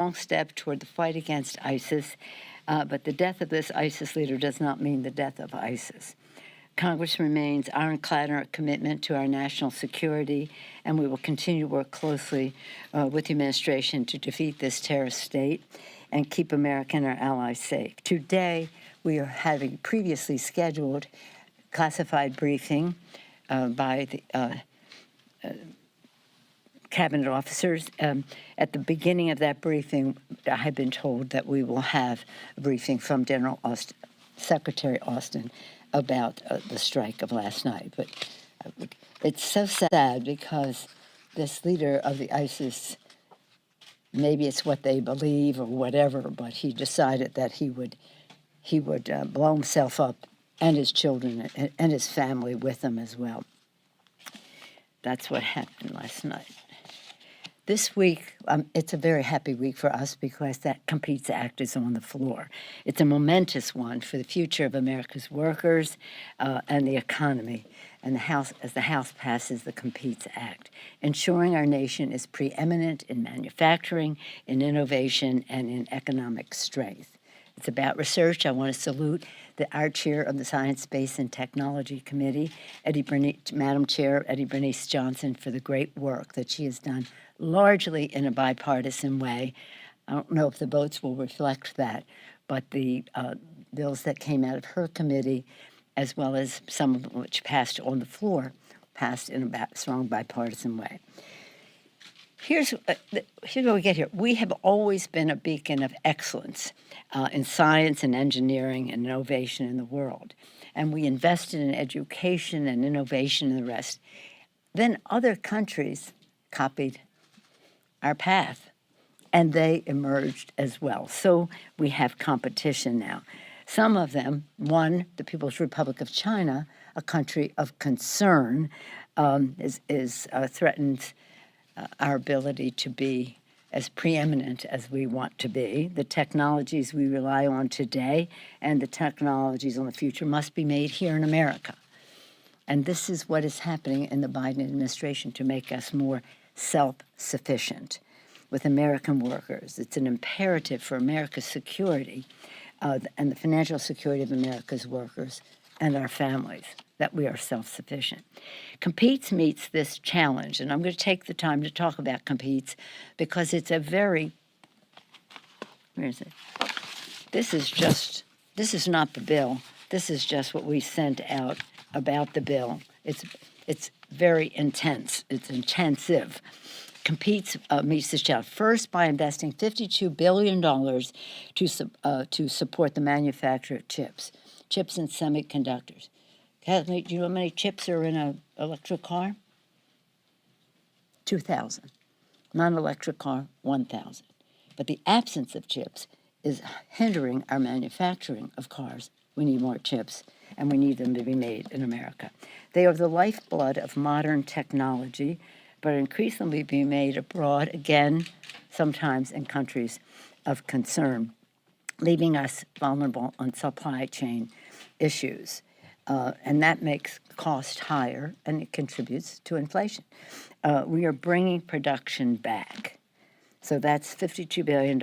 long step toward the fight against ISIS, but the death of this ISIS leader does not mean the death of ISIS. Congress remains ironclad in our commitment to our national security, and we will continue to work closely with the administration to defeat this terrorist state and keep America and our allies safe. Today, we are having previously scheduled classified briefing by the cabinet officers. At the beginning of that briefing, I have been told that we will have a briefing from Secretary Austin about the strike of last night. But it's so sad because this leader of the ISIS, maybe it's what they believe or whatever, but he decided that he would blow himself up and his children and his family with him as well. That's what happened last night. This week, it's a very happy week for us because that Competes Act is on the floor. It's a momentous one for the future of America's workers and the economy. And as the House passes the Competes Act, ensuring our nation is preeminent in manufacturing, in innovation, and in economic strength. It's about research. I want to salute our chair of the Science, Space, and Technology Committee, Madam Chair Eddie Bernice Johnson, for the great work that she has done largely in a bipartisan way. I don't know if the votes will reflect that, but the bills that came out of her committee, as well as some of which passed on the floor, passed in a strong bipartisan way. Here's what we get here. We have always been a beacon of excellence in science and engineering and innovation in the world. And we invested in education and innovation and the rest. Then other countries copied our path, and they emerged as well. So we have competition now. Some of them, one, the People's Republic of China, a country of concern, threatens our ability to be as preeminent as we want to be. The technologies we rely on today and the technologies in the future must be made here in America. And this is what is happening in the Biden administration to make us more self-sufficient with American workers. It's an imperative for America's security and the financial security of America's workers and our families that we are self-sufficient. Competes meets this challenge, and I'm going to take the time to talk about Competes because it's a very, where is it? This is not the bill. This is just what we sent out about the bill. It's very intense. It's intensive. Competes meets this challenge first by investing $52 billion to support the manufacture of chips and semiconductors. Kathleen, do you know how many chips are in an electric car? 2,000. Non-electric car, 1,000. But the absence of chips is hindering our manufacturing of cars. We need more chips, and we need them to be made in America. They are the lifeblood of modern technology, but are increasingly being made abroad, again, sometimes in countries of concern, leaving us vulnerable on supply chain issues. And that makes cost higher, and it contributes to inflation. We are bringing production back. So that's $52 billion,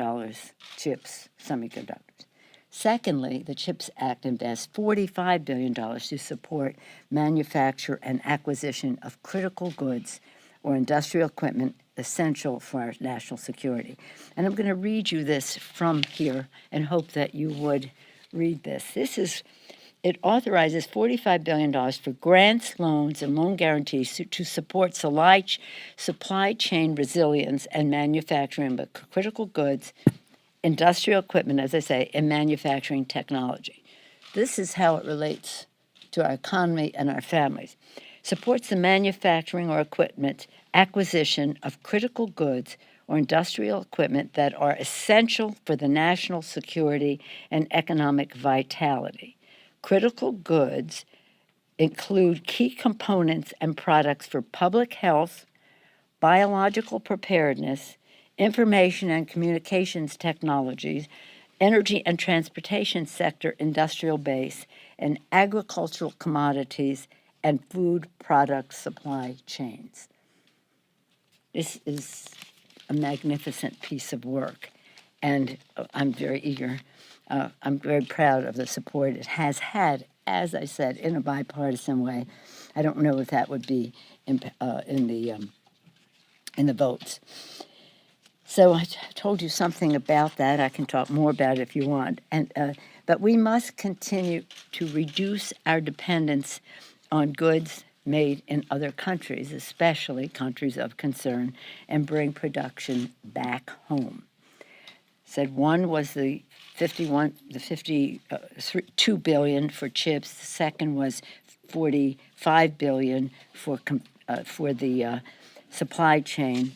chips, semiconductors. Secondly, the CHIPS Act invests $45 billion to support manufacture and acquisition of critical goods or industrial equipment essential for our national security. And I'm going to read you this from here and hope that you would read this. It authorizes $45 billion for grants, loans, and loan guarantees to support supply chain resilience and manufacturing of critical goods, industrial equipment, as I say, and manufacturing technology. This is how it relates to our economy and our families. Supports the manufacturing or equipment acquisition of critical goods or industrial equipment that are essential for the national security and economic vitality. Critical goods include key components and products for public health, biological preparedness, information and communications technologies, energy and transportation sector industrial base, and agricultural commodities and food product supply chains. This is a magnificent piece of work. And I'm very eager. I'm very proud of the support it has had, as I said, in a bipartisan way. I don't know if that would be in the votes. So I told you something about that. I can talk more about it if you want. But we must continue to reduce our dependence on goods made in other countries, especially countries of concern, and bring production back home. Said one was the 52 billion for chips. The second was 45 billion for the supply chain.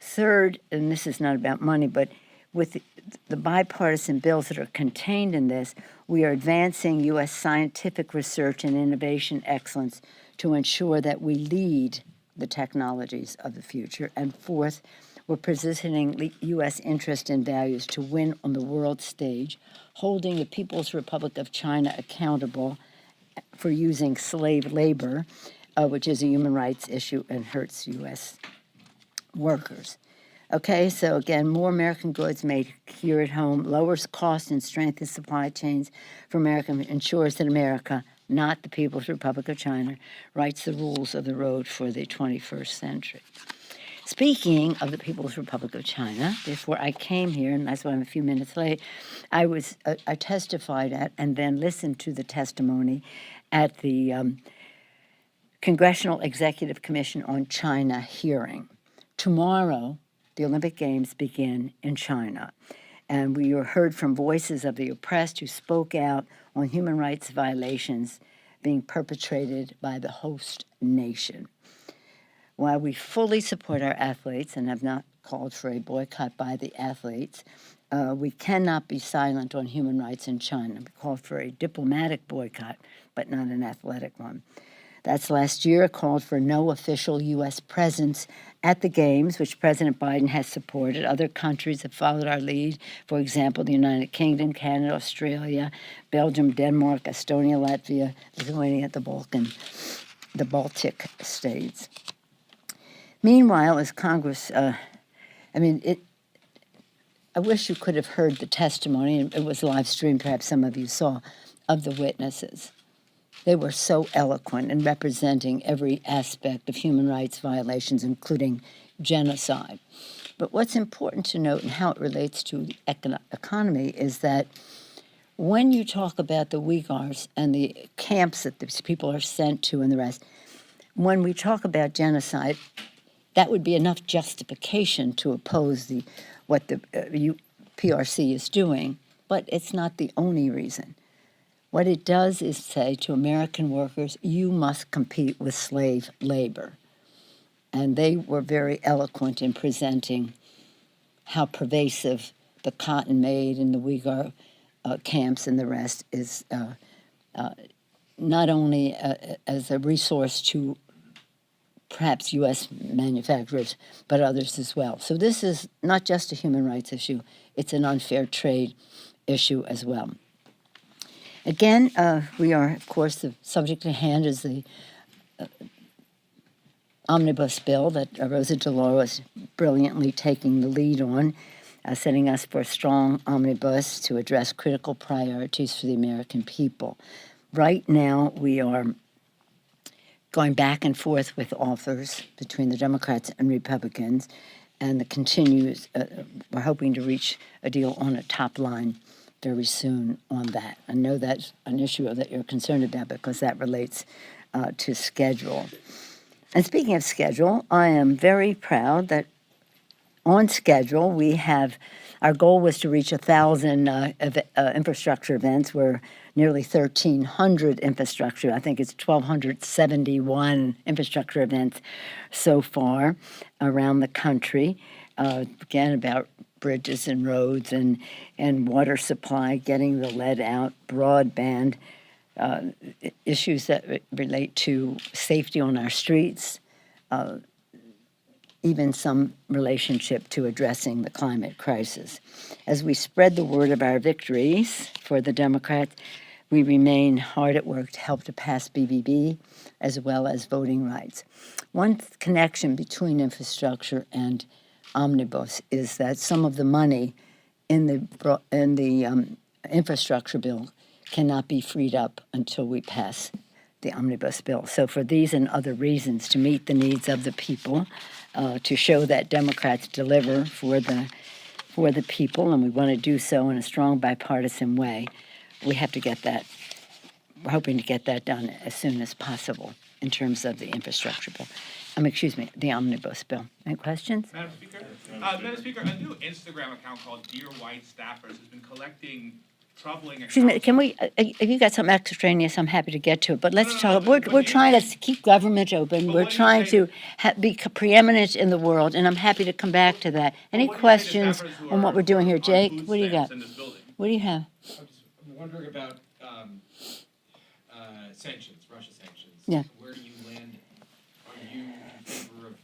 Third, and this is not about money, but with the bipartisan bills that are contained in this, we are advancing U.S. scientific research and innovation excellence to ensure that we lead the technologies of the future. And fourth, we're positioning U.S. interest and values to win on the world stage, holding the People's Republic of China accountable for using slave labor, which is a human rights issue and hurts U.S. workers. Okay, so again, more American goods made here at home lowers costs and strengthens supply chains for America, ensures that America, not the People's Republic of China, writes the rules of the road for the 21st century. Speaking of the People's Republic of China, before I came here, and that's why I'm a few minutes late, I testified at and then listened to the testimony at the Congressional Executive Commission on China hearing. Tomorrow, the Olympic Games begin in China, and we heard from voices of the oppressed who spoke out on human rights violations being perpetrated by the host nation. While we fully support our athletes and have not called for a boycott by the athletes, we cannot be silent on human rights in China. We called for a diplomatic boycott, but not an athletic one. That's last year, called for no official U.S. presence at the Games, which President Biden has supported. Other countries have followed our lead. For example, the United Kingdom, Canada, Australia, Belgium, Denmark, Estonia, Latvia, Lithuania, the Baltic states. Meanwhile, as Congress, I wish you could have heard the testimony, and it was live streamed, perhaps some of you saw, of the witnesses. They were so eloquent in representing every aspect of human rights violations, including genocide. But what's important to note and how it relates to the economy is that when you talk about the Uyghurs and the camps that these people are sent to and the rest, when we talk about genocide, that would be enough justification to oppose what the PRC is doing, but it's not the only reason. What it does is say to American workers, you must compete with slave labor. And they were very eloquent in presenting how pervasive the cotton made in the Uyghur camps and the rest is not only as a resource to perhaps U.S. manufacturers, but others as well. So this is not just a human rights issue, it's an unfair trade issue as well. Again, we are, of course, the subject at hand is the omnibus bill that Rosa DeLauro is brilliantly taking the lead on, setting us for a strong omnibus to address critical priorities for the American people. Right now, we are going back and forth with authors between the Democrats and Republicans, and we're hoping to reach a deal on a top line very soon on that. I know that's an issue that you're concerned about because that relates to schedule. And speaking of schedule, I am very proud that on schedule our goal was to reach 1,000 infrastructure events. We're nearly 1,300 infrastructure. I think it's 1,271 infrastructure events so far around the country. Again, about bridges and roads and water supply, getting the lead out, broadband, issues that relate to safety on our streets, even some relationship to addressing the climate crisis. As we spread the word of our victories for the Democrats, we remain hard at work to help to pass BBB as well as voting rights. One connection between infrastructure and omnibus is that some of the money in the infrastructure bill cannot be freed up until we pass the omnibus bill. So for these and other reasons, to meet the needs of the people, to show that Democrats deliver for the people, and we want to do so in a strong bipartisan way, we have to get that. We're hoping to get that done as soon as possible in terms of the infrastructure bill. Excuse me, the omnibus bill. Any questions? Madam Speaker, a new Instagram account called Dear White Staffers has been collecting troubling. Excuse me, can we, if you got something extraneous, I'm happy to get to it, but let's talk, we're trying to keep government open, we're trying to be preeminent in the world, and I'm happy to come back to that. Any questions on what we're doing here? Jake, what do you got? What do you have? I'm wondering about sanctions, Russia sanctions. Yeah. Where do you land? Are you in favor of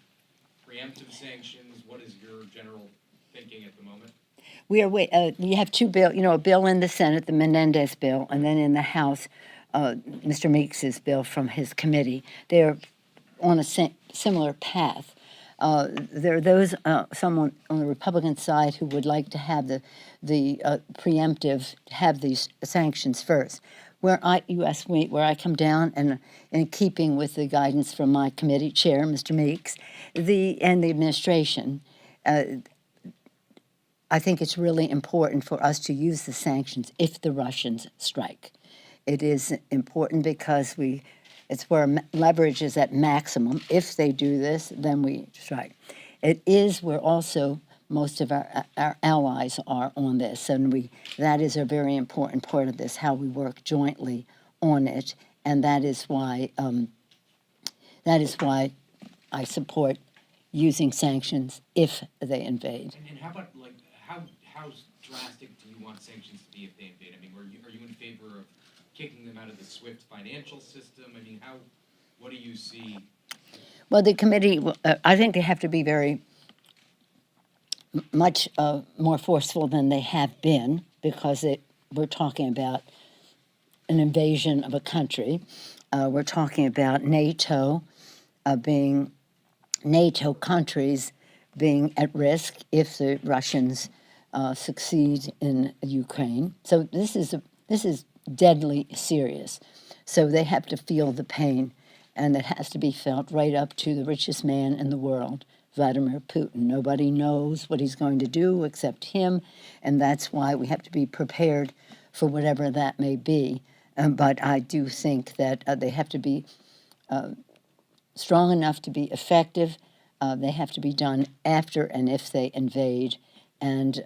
preemptive sanctions? What is your general thinking at the moment? We have two bills, a bill in the Senate, the Menendez bill, and then in the House, Mr. Meeks's bill from his committee. They're on a similar path. There are those, someone on the Republican side who would like to have the preemptive, have these sanctions first. Where I come down, and in keeping with the guidance from my committee chair, Mr. Meeks, and the administration, I think it's really important for us to use the sanctions if the Russians strike. It is important because it's where leverage is at maximum. If they do this, then we strike. It is where also most of our allies are on this, and that is a very important part of this, how we work jointly on it, and that is why I support using sanctions if they invade. And how about how drastic do you want sanctions to be if they invade? I mean, are you in favor of kicking them out of the SWIFT financial system? I mean, what do you see? Well, the committee, I think they have to be very much more forceful than they have been, because we're talking about an invasion of a country. We're talking about NATO countries being at risk if the Russians succeed in Ukraine. So this is deadly serious. So they have to feel the pain, and it has to be felt right up to the richest man in the world, Vladimir Putin. Nobody knows what he's going to do except him, and that's why we have to be prepared for whatever that may be. But I do think that they have to be strong enough to be effective. They have to be done after and if they invade, and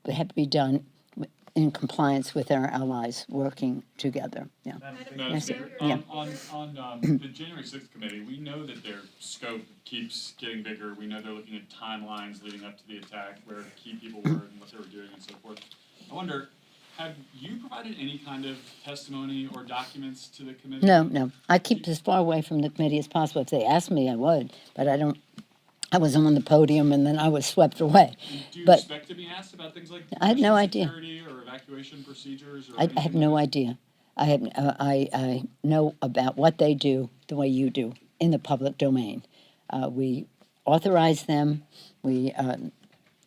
they have to be done in compliance with our allies working together. Yeah. Madam Speaker, Yeah. on the January 6th committee, we know that their scope keeps getting bigger. We know they're looking at timelines leading up to the attack, where key people were and what they were doing and so forth. I wonder, have you provided any kind of testimony or documents to the committee? No. I keep as far away from the committee as possible. If they asked me, I would, but I don't. I was on the podium and then I was swept away. Do you But expect to be asked about things like I had no idea. security or evacuation procedures? Or I have no idea. I know about what they do the way you do in the public domain. We authorize them. We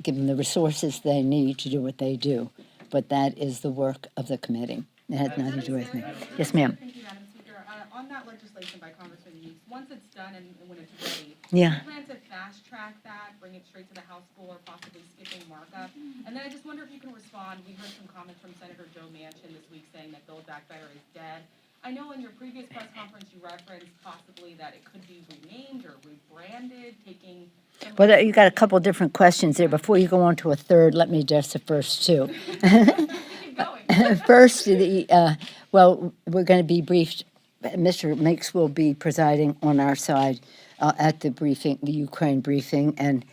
give them the resources they need to do what they do. But that is the work of the committee. It has nothing to do with me. Yes, ma'am. Thank you, Madam Speaker. On that legislation by Congressman Meeks, once it's done and when it's ready, Yeah. do you plan to fast track that, bring it straight to the House floor, possibly skipping markup? And then I just wonder if you can respond. We heard some comments from Senator Joe Manchin this week saying that Build Back Better is dead. I know in your previous press conference you referenced possibly that it could be renamed or rebranded, taking. Well, you got a couple different questions there. Before you go on to a third, let me address the first two. Keep going. First, we're going to be briefed. Mr. Meeks will be presiding on our side at the briefing, the Ukraine briefing, and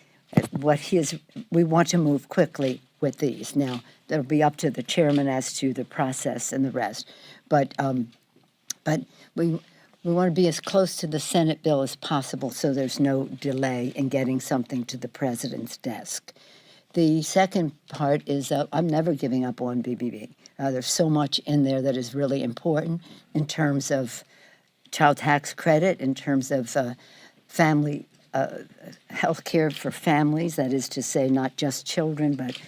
we want to move quickly with these. Now, that'll be up to the chairman as to the process and the rest. But we want to be as close to the Senate bill as possible so there's no delay in getting something to the president's desk. The second part is I'm never giving up on BBB. There's so much in there that is really important in terms of child tax credit, in terms of family health care for families, that is to say not just children, but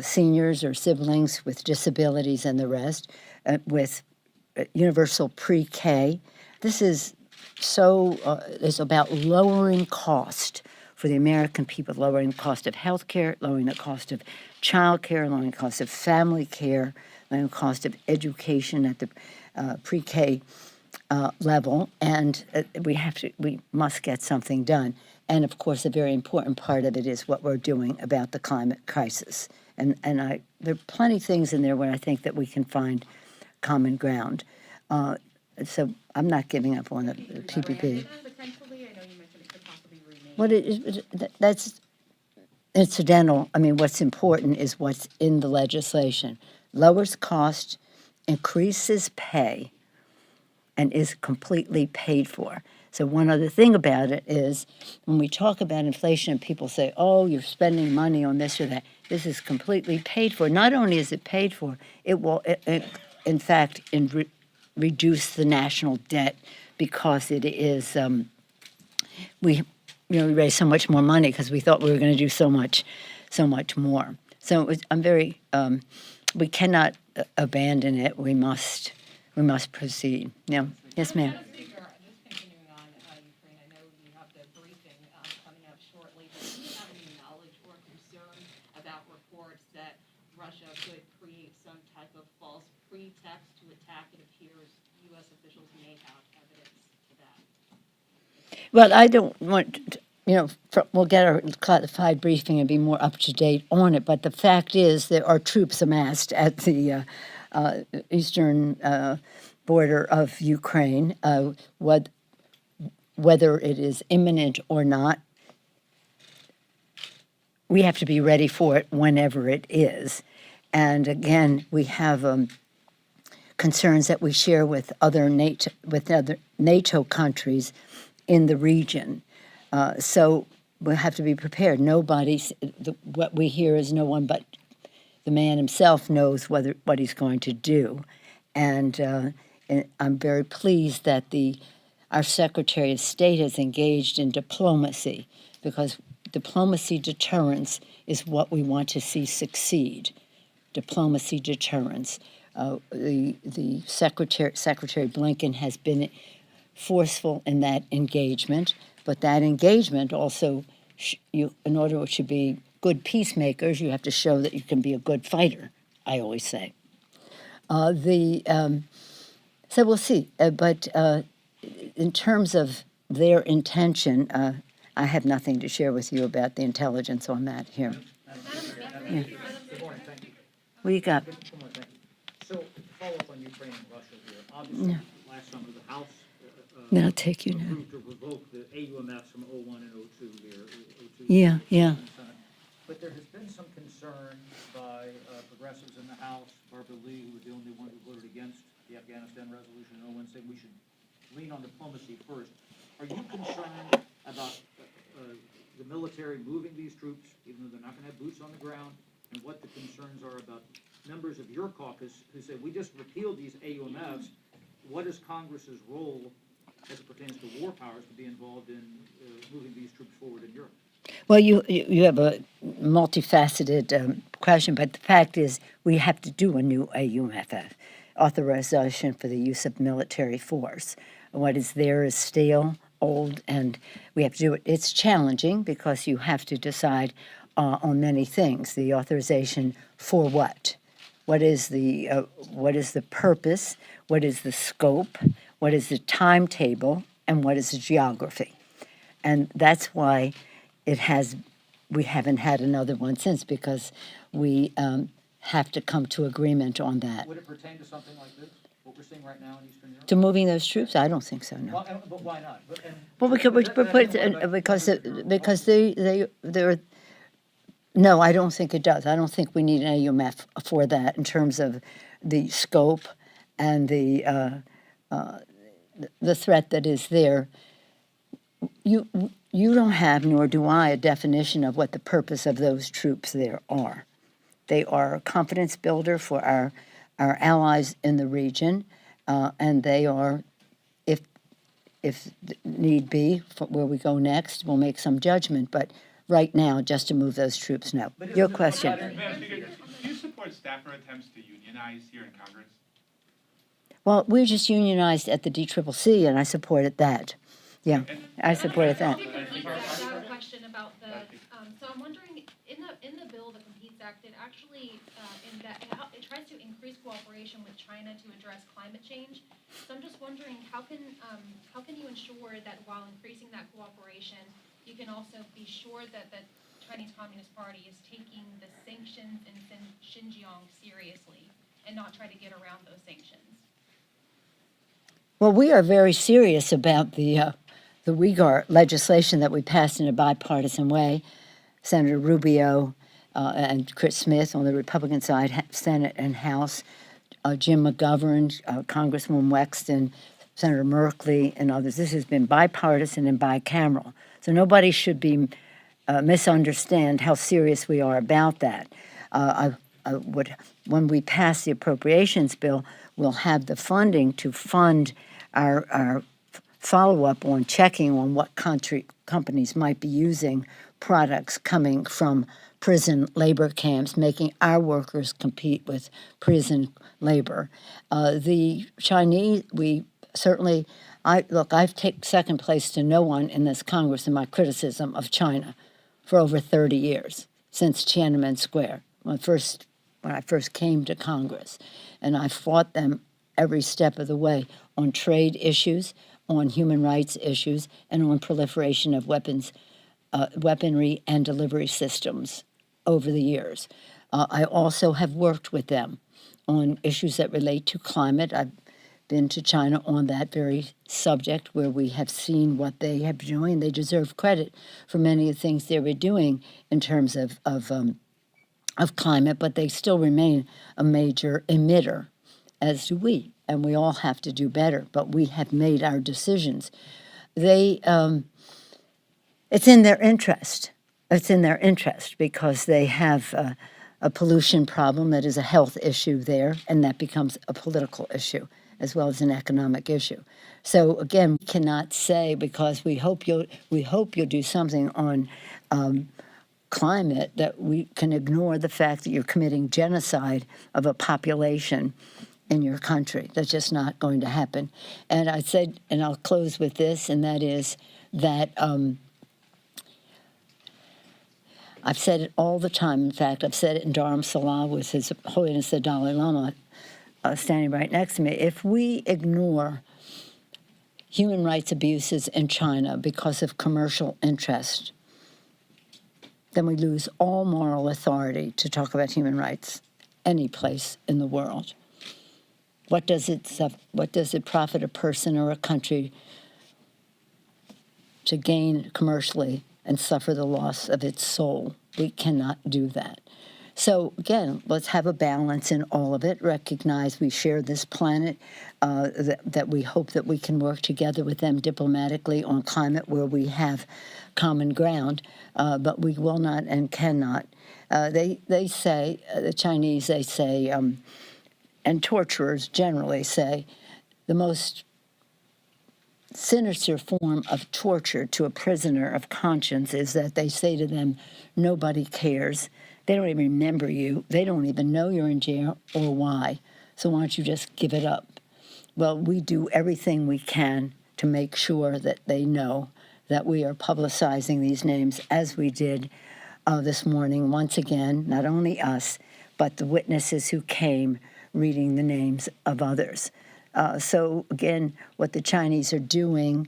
seniors or siblings with disabilities and the rest, with universal pre-K. This is it's about lowering cost for the American people, lowering the cost of health care, lowering the cost of child care, lowering the cost of family care, lowering the cost of education at the pre-K level, and we must get something done. And of course, a very important part of it is what we're doing about the climate crisis. And there are plenty of things in there where I think that we can find common ground. So I'm not giving up on the PPP. Potentially, I know you mentioned it could possibly remain. That's incidental. I mean, what's important is what's in the legislation. Lowers cost, increases pay, and is completely paid for. So one other thing about it is when we talk about inflation, people say, oh, you're spending money on this or that. This is completely paid for. Not only is it paid for, it will, in fact, reduce the national debt because it is, we raise so much more money because we thought we were going to do so much more. So I'm very, we cannot abandon it. We must proceed. Yeah. Yes, ma'am. Madam Speaker, just continuing on Ukraine, I know you have the briefing coming up shortly, but do you have any knowledge or concern about reports that Russia could create some type of false pretext to attack? It appears U.S. officials may have evidence to that. Well, I don't want, we'll get our classified briefing and be more up to date on it, but the fact is there are troops amassed at the eastern border of Ukraine. Whether it is imminent or not, we have to be ready for it whenever it is. And again, we have concerns that we share with other NATO countries in the region. So we have to be prepared. What we hear is no one but the man himself knows what he's going to do. And I'm very pleased that our Secretary of State has engaged in diplomacy, because diplomacy deterrence is what we want to see succeed. Diplomacy deterrence. The Secretary Blinken has been forceful in that engagement, but that engagement also, in order to be good peacemakers, you have to show that you can be a good fighter, I always say. So we'll see. But in terms of their intention, I have nothing to share with you about the intelligence on that here. Yeah. Good morning, thank you. What do you got? Good morning, thank you. So, to follow up on Ukraine and Russia here, obviously, last summer, the House Then I'll take you now. approved to revoke the AUMFs from 01 and 02 here. 02 Yeah, yeah. But there has been some concern by progressives in the House, Barbara Lee, who was the only one who voted against the Afghanistan resolution in 01, saying we should lean on diplomacy first. Are you concerned about the military moving these troops, even though they're not going to have boots on the ground, and what the concerns are about members of your caucus who say, we just repealed these AUMFs, what is Congress's role as it pertains to war powers to be involved in moving these troops forward in Europe? Well, you have a multifaceted question, but the fact is we have to do a new AUMF, authorization for the use of military force. What is there is stale, old, and we have to do it. It's challenging because you have to decide on many things. The authorization for what? What is the purpose? What is the scope? What is the timetable? And what is the geography? And that's why we haven't had another one since, because we have to come to agreement on that. Would it pertain to something like this, what we're seeing right now in Eastern Europe? To moving those troops? I don't think so, no. Well, but why not? Well, they're. No, I don't think it does. I don't think we need an AUMF for that in terms of the scope and the threat that is there. You don't have, nor do I, a definition of what the purpose of those troops there are. They are a confidence builder for our allies in the region, and they are, if need be, for where we go next, we'll make some judgment. But right now, just to move those troops, no. Your question. Madam Speaker, support staffer attempts to unionize here in Congress? Well, we're just unionized at the DCCC, and I supported that. Yeah, I supported that. I have a question about the, so I'm wondering, in the bill, the Competes Act, it actually, it tries to increase cooperation with China to address climate change. So I'm just wondering, how can you ensure that while increasing that cooperation, you can also be sure that the Chinese Communist Party is taking the sanctions in Xinjiang seriously and not try to get around those sanctions? Well, we are very serious about the Uyghur legislation that we passed in a bipartisan way. Senator Rubio and Chris Smith on the Republican side, Senate and House, Jim McGovern, Congresswoman Wexton, Senator Merkley, and others. This has been bipartisan and bicameral. So nobody should be misunderstand how serious we are about that. When we pass the appropriations bill, we'll have the funding to fund our follow-up on checking on what companies might be using products coming from prison labor camps, making our workers compete with prison labor. The Chinese, we certainly, I've taken second place to no one in this Congress in my criticism of China for over 30 years, since Tiananmen Square, when I first came to Congress. And I fought them every step of the way on trade issues, on human rights issues, and on proliferation of weaponry and delivery systems over the years. I also have worked with them on issues that relate to climate. I've been to China on that very subject, where we have seen what they have been doing. They deserve credit for many of the things they were doing in terms of climate, but they still remain a major emitter, as do we, and we all have to do better. But we have made our decisions. It's in their interest. It's in their interest because they have a pollution problem that is a health issue there, and that becomes a political issue as well as an economic issue. So again, we cannot say, because we hope you'll do something on climate, that we can ignore the fact that you're committing genocide of a population in your country. That's just not going to happen. And I said, and I'll close with this, and that is that I've said it all the time. In fact, I've said it in Dharamsala with His Holiness the Dalai Lama standing right next to me. If we ignore human rights abuses in China because of commercial interest, then we lose all moral authority to talk about human rights any place in the world. What does it profit a person or a country to gain commercially and suffer the loss of its soul? We cannot do that. So again, let's have a balance in all of it. Recognize we share this planet, that we hope that we can work together with them diplomatically on climate where we have common ground, but we will not and cannot. They say, the Chinese, they say, and torturers generally say, the most sinister form of torture to a prisoner of conscience is that they say to them, nobody cares. They don't even remember you. They don't even know you're in jail or why. So why don't you just give it up? Well, we do everything we can to make sure that they know that we are publicizing these names, as we did this morning. Once again, not only us, but the witnesses who came reading the names of others. So again, what the Chinese are doing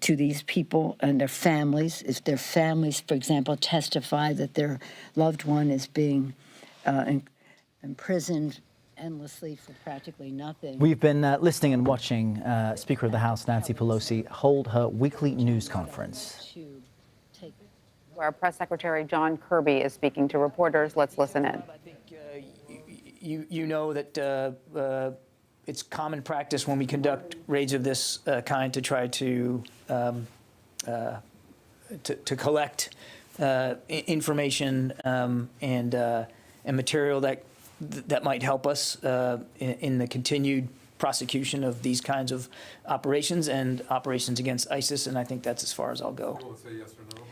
to these people and their families, if their families, for example, testify that their loved one is being imprisoned endlessly for practically nothing. We've been listening and watching Speaker of the House Nancy Pelosi hold her weekly news conference. Where Press Secretary John Kirby is speaking to reporters. Let's listen in. I think you know that it's common practice when we conduct raids of this kind to try to collect information and material that might help us in the continued prosecution of these kinds of operations and operations against ISIS, and I think that's as far as I'll go. Say yes or no?